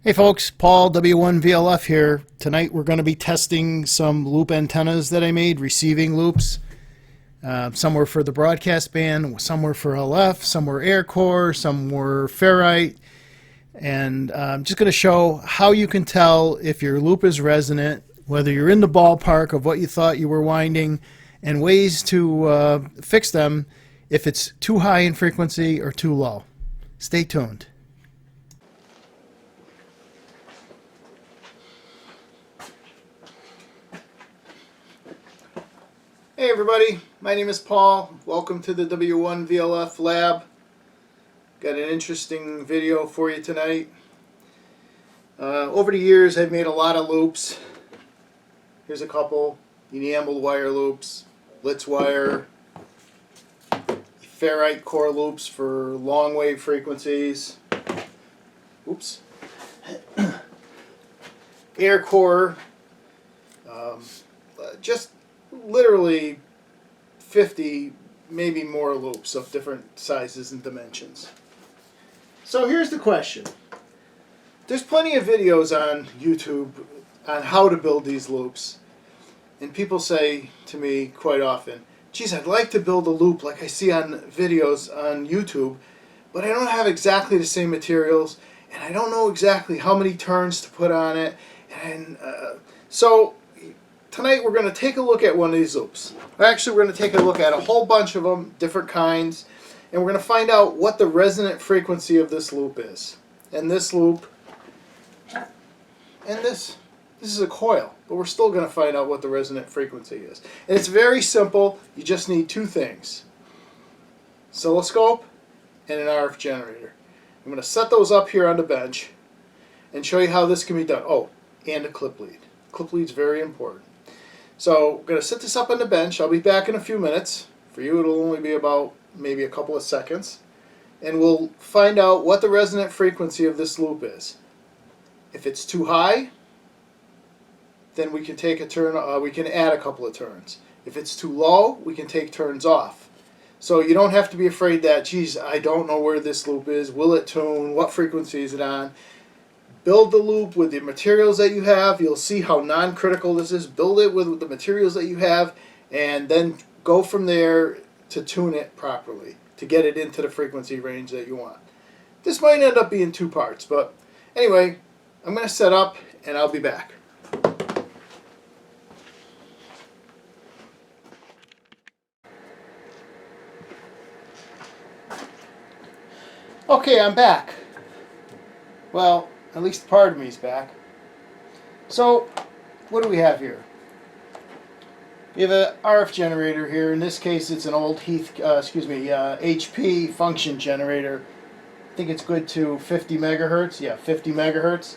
Hey folks, Paul W1VLF here. Tonight we're going to be testing some loop antennas that I made, receiving loops. Some were for the broadcast band, some were for LF, some were air core, some were ferrite. And I'm just going to show how you can tell if your loop is resonant, whether you're in the ballpark of what you thought you were winding, and ways to fix them if it's too high in frequency or too low. Stay tuned. Hey everybody, my name is Paul. Welcome to the W1VLF lab. Got an interesting video for you tonight. Over the years I've made a lot of loops. Here's a couple. Enameled wire loops, Litz wire, ferrite core loops for long wave frequencies. Oops. Air core. Just literally 50, maybe more loops of different sizes and dimensions. So here's the question. There's plenty of videos on YouTube on how to build these loops. And people say to me quite often, geez, I'd like to build a loop like I see on videos on YouTube, but I don't have exactly the same materials, and I don't know exactly how many turns to put on it. And so tonight we're going to take a look at one of these loops. Actually, we're going to take a look at a whole bunch of them, different kinds, and we're going to find out what the resonant frequency of this loop is. And this loop, and this is a coil, but we're still going to find out what the resonant frequency is. And it's very simple. You just need two things: oscilloscope and an RF generator. I'm going to set those up here on the bench and show you how this can be done. Oh, and a clip lead. Clip lead's very important. So we're going to set this up on the bench. I'll be back in a few minutes. For you it'll only be about maybe a couple of seconds. And we'll find out what the resonant frequency of this loop is. If it's too high, then we can take a turn, we can add a couple of turns. If it's too low, we can take turns off. So you don't have to be afraid that, geez, I don't know where this loop is. Will it tune? What frequency is it on? Build the loop with the materials that you have. You'll see how non-critical this is. Build it with the materials that you have, and then go from there to tune it properly to get it into the frequency range that you want. This might end up being two parts, but anyway, I'm going to set up and I'll be back. Okay, I'm back. Well, at least part of me is back. So, what do we have here? We have an RF generator here. In this case, it's an old HP function generator. I think it's good to 50 megahertz. Yeah, 50 megahertz.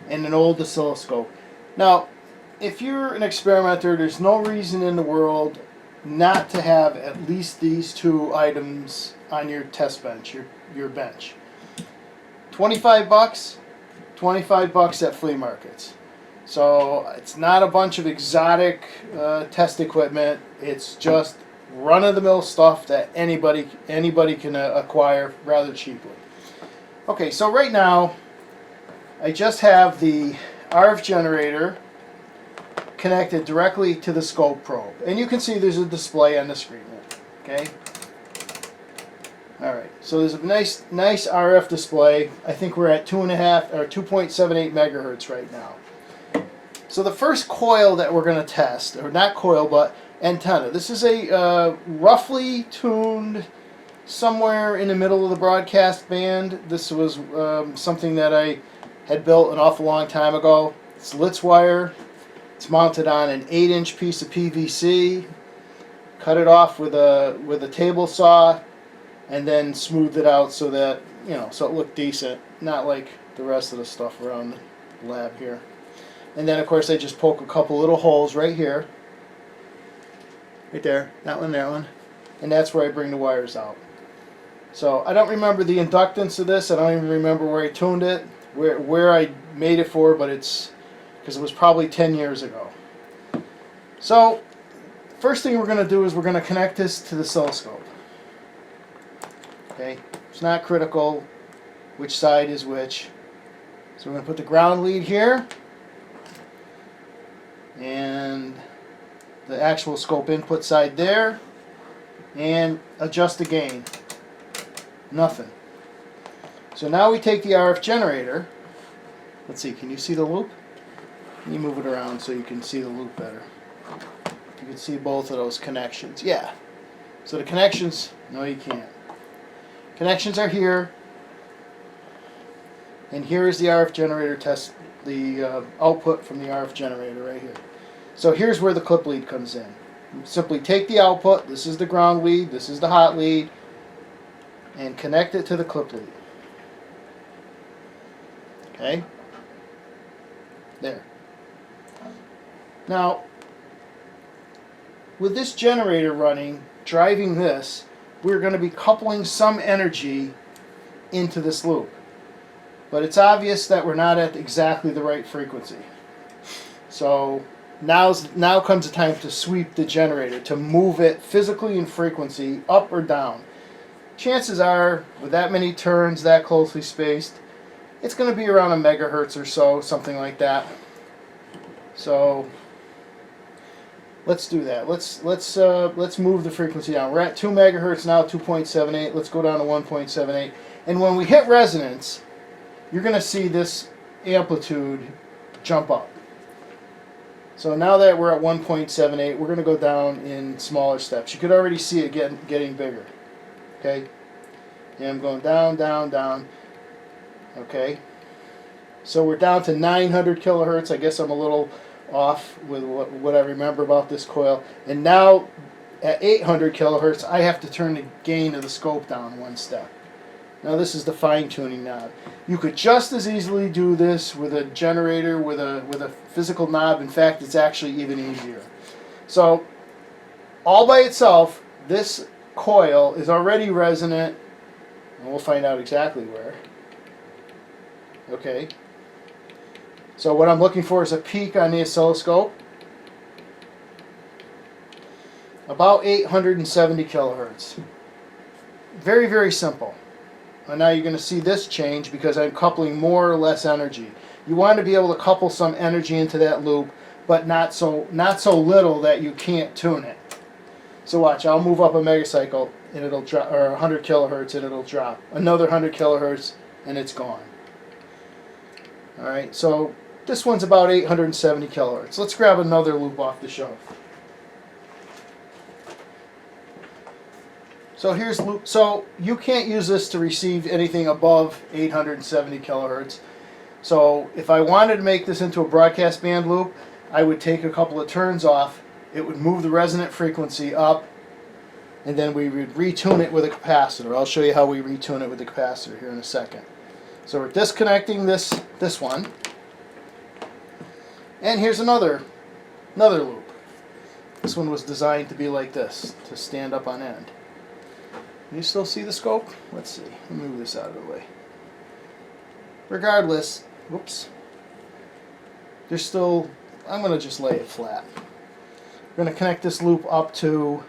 And an old oscilloscope. Now, if you're an experimenter, there's no reason in the world not to have at least these two items on your test bench, your bench. 25 bucks. 25 bucks at flea markets. So it's not a bunch of exotic test equipment. It's just run-of-the-mill stuff that anybody can acquire rather cheaply. Okay, so right now I just have the RF generator connected directly to the scope probe, and you can see there's a display on the screen. Okay. Alright, so there's a nice RF display. I think we're at 2.5 or 2.78 megahertz right now. So the first coil that we're going to test, or not coil, but antenna. This is a roughly tuned somewhere in the middle of the broadcast band. This was something that I had built an awful long time ago. It's Litz wire. It's mounted on an 8-inch piece of PVC. Cut it off with a table saw, and then smoothed it out so that, so it looked decent, not like the rest of the stuff around the lab here. And then of course I just poke a couple little holes right here, right there, that one, and that's where I bring the wires out. So I don't remember the inductance of this. I don't even remember where I tuned it, where I made it for, but it's because it was probably 10 years ago. So first thing we're going to do is we're going to connect this to the oscilloscope. Okay, it's not critical which side is which. So we're going to put the ground lead here, and the actual scope input side there, and adjust the gain. Nothing. So now we take the RF generator. Let's see, can you see the loop? Can you move it around so you can see the loop better? You can see both of those connections. Yeah. So the connections, no you can't. Connections are here. And here is the RF generator test, the output from the RF generator right here. So here's where the clip lead comes in. You simply take the output, this is the ground lead, this is the hot lead, and connect it to the clip lead. Okay? There. Now, with this generator running, driving this, we're going to be coupling some energy into this loop. But it's obvious that we're not at exactly the right frequency. So now comes the time to sweep the generator, to move it physically in frequency up or down. Chances are, with that many turns that closely spaced, it's going to be around a megahertz or so, something like that. So let's do that. Let's move the frequency down. We're at 2 megahertz now, 2.78. Let's go down to 1.78. And when we hit resonance, you're going to see this amplitude jump up. So now that we're at 1.78, we're going to go down in smaller steps. You could already see it getting bigger. Okay? And I'm going down, down, down. Okay? So we're down to 900 kilohertz. I guess I'm a little off with what I remember about this coil. And now at 800 kilohertz, I have to turn the gain of the scope down one step. Now this is the fine-tuning knob. You could just as easily do this with a generator with a physical knob. In fact, it's actually even easier. So all by itself, this coil is already resonant, and we'll find out exactly where. Okay. So what I'm looking for is a peak on the oscilloscope. About 870 kilohertz. Very, very simple. And now you're going to see this change because I'm coupling more or less energy. You want to be able to couple some energy into that loop, but not so little that you can't tune it. So watch, I'll move up a megacycle and it'll drop, or 100 kilohertz and it'll drop. Another 100 kilohertz and it's gone. All right, so this one's about 870 kilohertz. Let's grab another loop off the shelf. So here's loop. So you can't use this to receive anything above 870 kilohertz. So if I wanted to make this into a broadcast band loop, I would take a couple of turns off. It would move the resonant frequency up, and then we would retune it with a capacitor. I'll show you how we retune it with the capacitor here in a second. So we're disconnecting this one, and here's another loop. This one was designed to be like this, to stand up on end. You still see the scope? Let's see. Let me move this out of the way. Regardless, whoops. There's still, I'm going to just lay it flat. We're going to connect this loop up to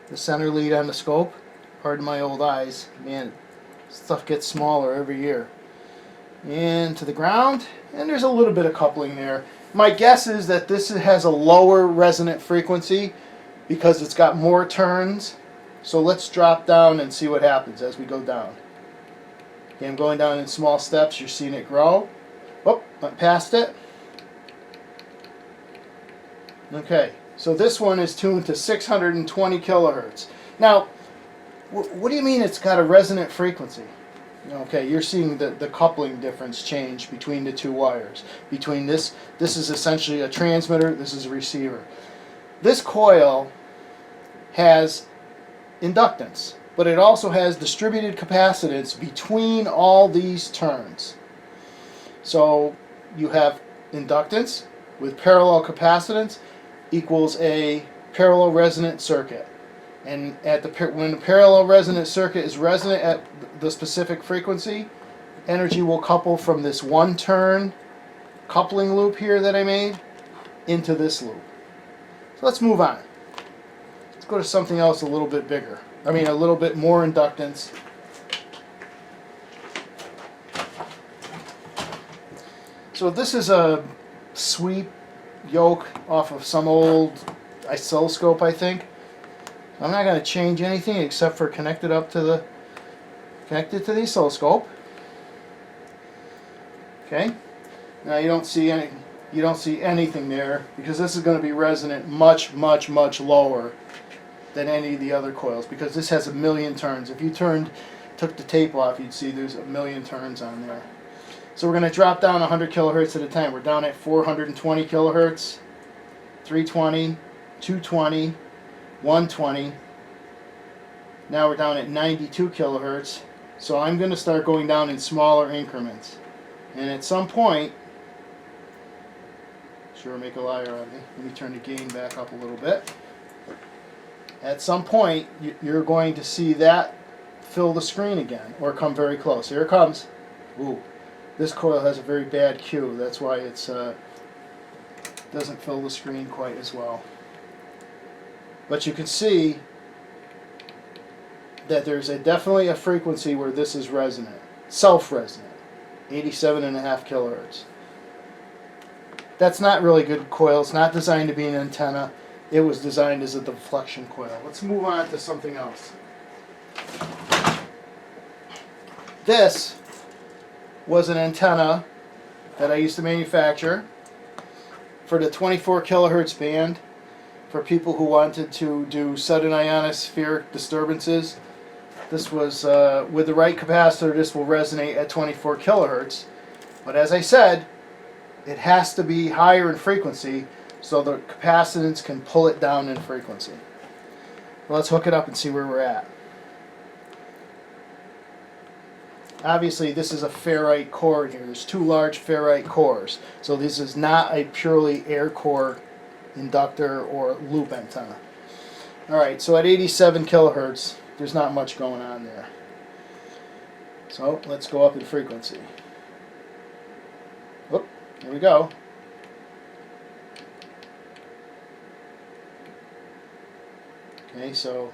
the center lead on the scope. Pardon my old eyes. Man, stuff gets smaller every year. And to the ground, and there's a little bit of coupling there. My guess is that this has a lower resonant frequency because it's got more turns. So let's drop down and see what happens as we go down. Okay, I'm going down in small steps. You're seeing it grow. Oh, went past it. Okay, so this one is tuned to 620 kilohertz. Now, what do you mean it's got a resonant frequency? Okay, you're seeing the coupling difference change between the two wires. Between this is essentially a transmitter, this is a receiver. This coil has inductance, but it also has distributed capacitance between all these turns. So you have inductance with parallel capacitance equals a parallel resonant circuit. And when the parallel resonant circuit is resonant at the specific frequency, energy will couple from this one turn coupling loop here that I made into this loop. So let's move on. Let's go to something else a little bit bigger. I mean, a little bit more inductance. So this is a sweep yoke off of some old oscilloscope, I think. I'm not going to change anything except for connect it to the oscilloscope. Okay. Now you don't see anything there because this is going to be resonant much lower than any of the other coils because this has 1,000,000 turns. If you took the tape off, you'd see there's 1,000,000 turns on there. So we're going to drop down 100 kilohertz at a time. We're down at 420 kilohertz, 320, 220, 120. Now we're down at 92 kilohertz. So I'm going to start going down in smaller increments. And at some point, sure make a liar out of me. Let me turn the gain back up a little bit. At some point, you're going to see that fill the screen again, or come very close. Here it comes. Ooh, this coil has a very bad cue. That's why it's doesn't fill the screen quite as well. But you can see that there's definitely a frequency where this is resonant, self-resonant, 87.5 kilohertz. That's not really good coil. It's not designed to be an antenna. It was designed as a deflection coil. Let's move on to something else. This was an antenna that I used to manufacture for the 24 kilohertz band for people who wanted to do sudden ionospheric disturbances. This was, with the right capacitor, this will resonate at 24 kilohertz. But as I said, it has to be higher in frequency so the capacitance can pull it down in frequency. Well, let's hook it up and see where we're at. Obviously, this is a ferrite core here. There's 2 large ferrite cores. So this is not a purely air core inductor or loop antenna. Alright, so at 87 kilohertz, there's not much going on there. So let's go up in frequency. Whoop, there we go. Okay, so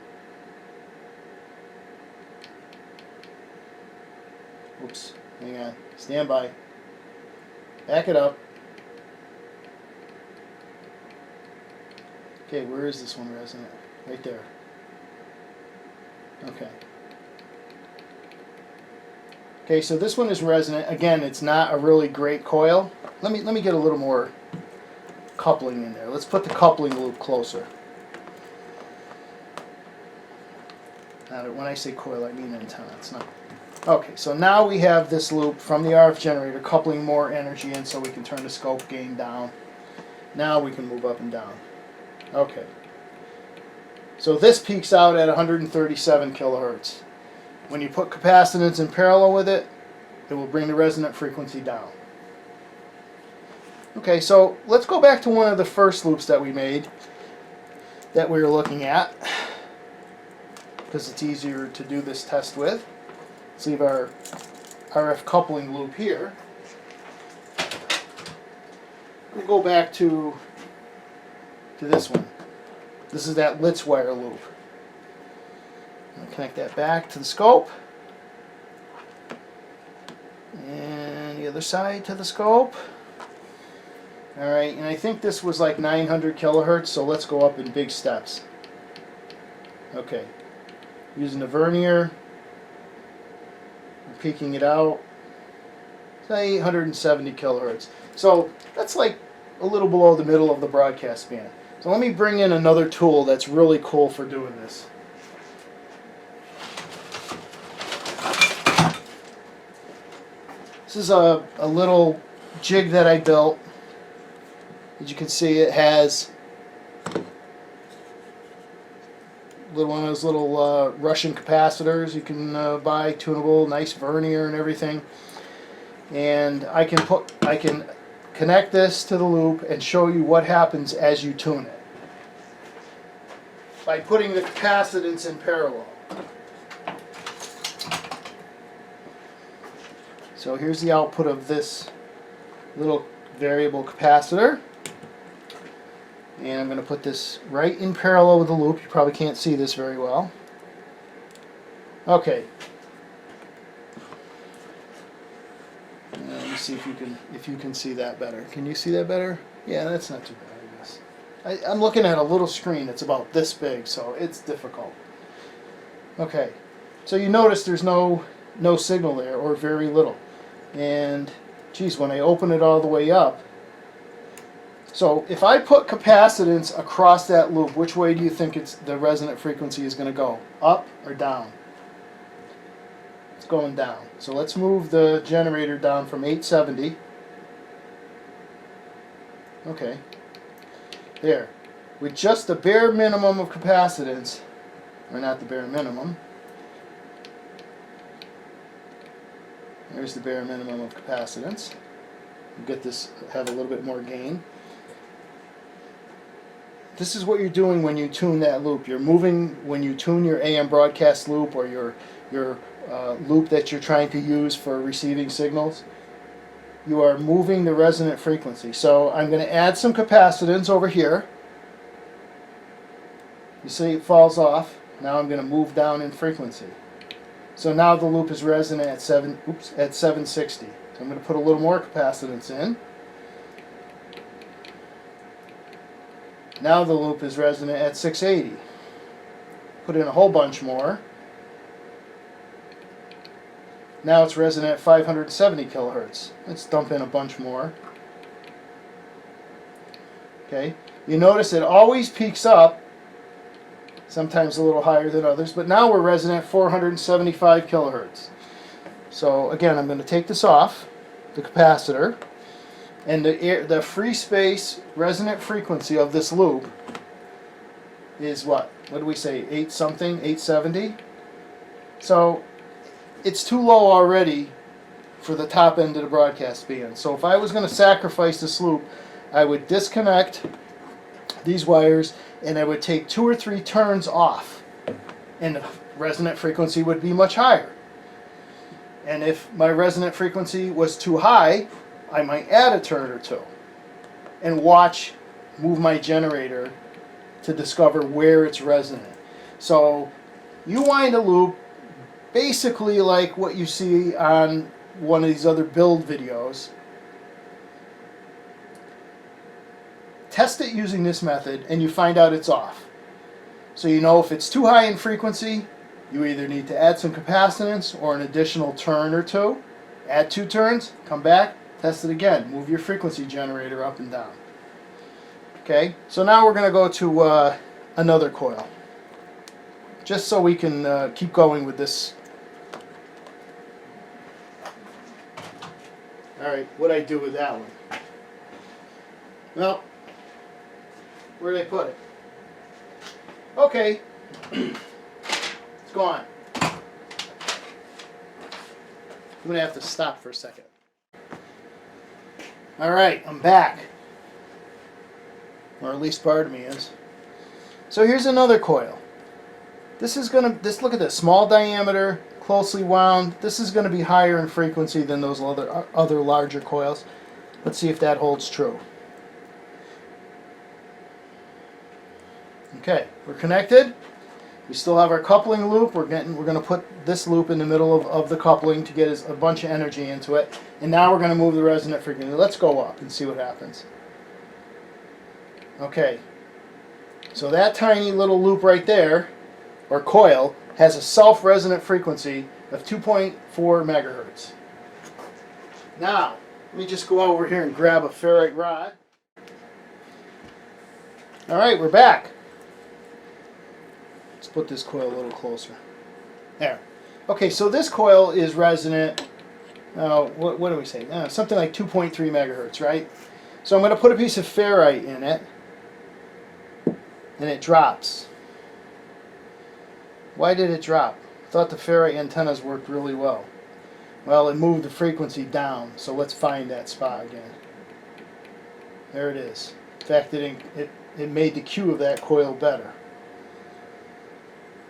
oops, hang on, stand by. Back it up. Okay, where is this one resonant? Right there. Okay. Okay, so this one is resonant. Again, it's not a really great coil. Let me get a little more coupling in there. Let's put the coupling loop closer. Now, when I say coil, I mean antenna. It's not. Okay, so now we have this loop from the RF generator coupling more energy in so we can turn the scope gain down. Now we can move up and down. Okay. So this peaks out at 137 kilohertz. When you put capacitance in parallel with it, it will bring the resonant frequency down. Okay, so let's go back to one of the first loops that we made that we were looking at, because it's easier to do this test with. Let's leave our RF coupling loop here. We'll go back to this one. This is that Litz wire loop. I'm going to connect that back to the scope. And the other side to the scope. Alright, and I think this was like 900 kilohertz, so let's go up in big steps. Okay. Using the vernier. I'm peaking it out. Say 870 kilohertz. So that's like a little below the middle of the broadcast band. So let me bring in another tool that's really cool for doing this. This is a little jig that I built. As you can see, it has one of those little Russian capacitors you can buy, tunable, nice vernier and everything. And I can connect this to the loop and show you what happens as you tune it by putting the capacitance in parallel. So here's the output of this little variable capacitor. And I'm going to put this right in parallel with the loop. You probably can't see this very well. Okay. Let me see if you can see that better. Can you see that better? Yeah, that's not too bad, I guess. I'm looking at a little screen. It's about this big, so it's difficult. Okay, so you notice there's no signal there, or very little. And geez, when I open it all the way up, so if I put capacitance across that loop, which way do you think the resonant frequency is going to go? Up or down? It's going down. So let's move the generator down from 870. Okay. There. With just the bare minimum of capacitance, or not the bare minimum. There's the bare minimum of capacitance. You get this, have a little bit more gain. This is what you're doing when you tune that loop. You're moving, when you tune your AM broadcast loop, or your loop that you're trying to use for receiving signals, you are moving the resonant frequency. So I'm going to add some capacitance over here. You see it falls off. Now I'm going to move down in frequency. So now the loop is resonant at 760. So I'm going to put a little more capacitance in. Now the loop is resonant at 680. Put in a whole bunch more. Now it's resonant at 570 kilohertz. Let's dump in a bunch more. Okay, you notice it always peaks up, sometimes a little higher than others, but now we're resonant at 475 kilohertz. So again, I'm going to take this off, the capacitor, and the free space resonant frequency of this loop is what? What do we say? 8 something? 870? So it's too low already for the top end of the broadcast band. So if I was going to sacrifice this loop, I would disconnect these wires and I would take 2 or 3 turns off, and the resonant frequency would be much higher. And if my resonant frequency was too high, I might add a turn or 2 and move my generator to discover where it's resonant. So you wind a loop basically like what you see on one of these other build videos. Test it using this method and you find out it's off. So you know if it's too high in frequency, you either need to add some capacitance or an additional turn or 2. Add 2 turns, come back, test it again. Move your frequency generator up and down. Okay, so now we're going to go to another coil, just so we can keep going with this. Alright, what'd I do with that one? Well, where'd I put it? Okay, it's gone. I'm going to have to stop for a second. Alright, I'm back. Or at least part of me is. So here's another coil. This is going to, look at this, small diameter, closely wound. This is going to be higher in frequency than those other larger coils. Let's see if that holds true. Okay, we're connected. We still have our coupling loop. We're going to put this loop in the middle of the coupling to get a bunch of energy into it. And now we're going to move the resonant frequency. Let's go up and see what happens. Okay, so that tiny little loop right there, or coil, has a self-resonant frequency of 2.4 megahertz. Now, let me just go over here and grab a ferrite rod. Alright, we're back. Let's put this coil a little closer. There. Okay, so this coil is resonant, what do we say? Something like 2.3 megahertz, right? So I'm going to put a piece of ferrite in it, and it drops. Why did it drop? I thought the ferrite antennas worked really well. Well, it moved the frequency down, so let's find that spot again. There it is. In fact, it made the Q of that coil better.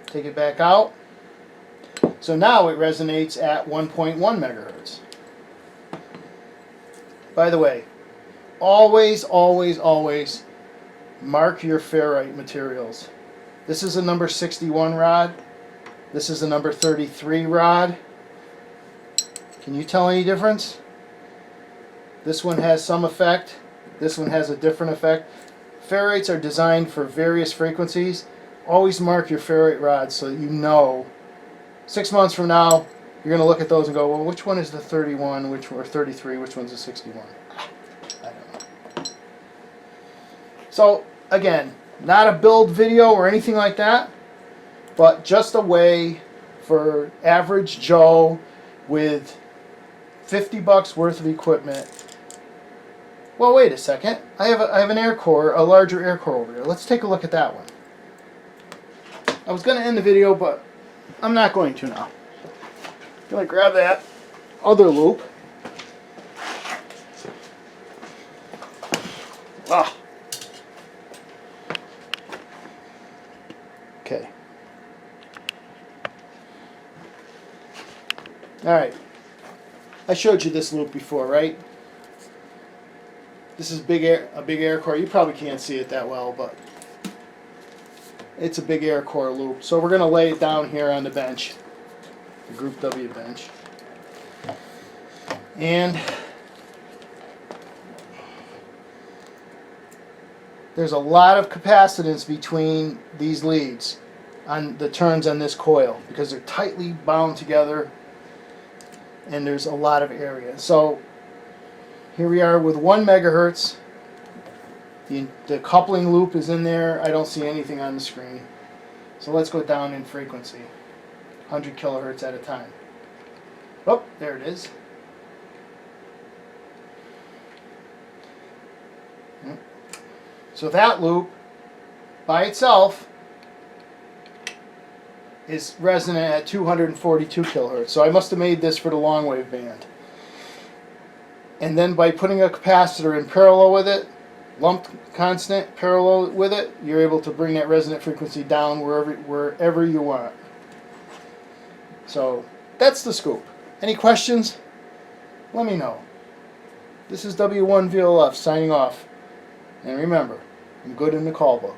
Take it back out. So now it resonates at 1.1 megahertz. By the way, always, always, always mark your ferrite materials. This is a number 61 rod. This is a number 33 rod. Can you tell any difference? This one has some effect. This one has a different effect. Ferrites are designed for various frequencies. Always mark your ferrite rods so that you know 6 months from now you're going to look at those and go, well, which one is the 31, or 33, which one's the 61? I don't know. So again, not a build video or anything like that, but just a way for average Joe with $50 worth of equipment. Well, wait a second. I have an air core, a larger air core over there. Let's take a look at that one. I was going to end the video, but I'm not going to now. I'm going to grab that other loop. Ah. Okay. All right. I showed you this loop before, right? This is a big air core. You probably can't see it that well, but it's a big air core loop. So we're going to lay it down here on the bench, the Group W bench. And there's a lot of capacitance between these leads on the turns on this coil because they're tightly bound together and there's a lot of area. So here we are with 1 megahertz. The coupling loop is in there. I don't see anything on the screen. So let's go down in frequency. 100 kilohertz at a time. Oh, there it is. So that loop by itself is resonant at 242 kilohertz. So I must have made this for the long wave band. And then by putting a capacitor in parallel with it, lumped constant parallel with it, you're able to bring that resonant frequency down wherever you want. So that's the scoop. Any questions? Let me know. This is W1VLF signing off. And remember, I'm good in the call book.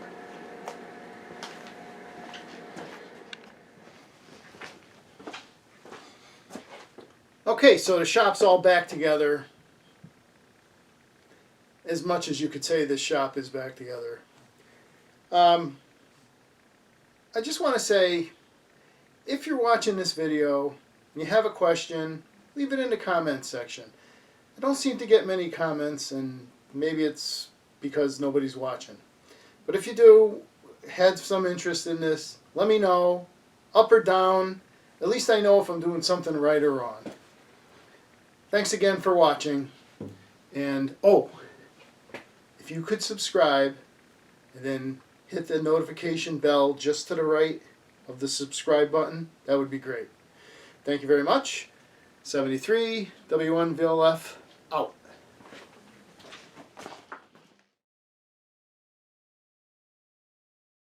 Okay, so the shop's all back together. As much as you could say this shop is back together. I just want to say, if you're watching this video and you have a question, leave it in the comments section. I don't seem to get many comments, and maybe it's because nobody's watching. But if you do, had some interest in this, let me know, up or down. At least I know if I'm doing something right or wrong. Thanks again for watching. And, oh, if you could subscribe and then hit the notification bell just to the right of the subscribe button, that would be great. Thank you very much. 73 W1VLF out.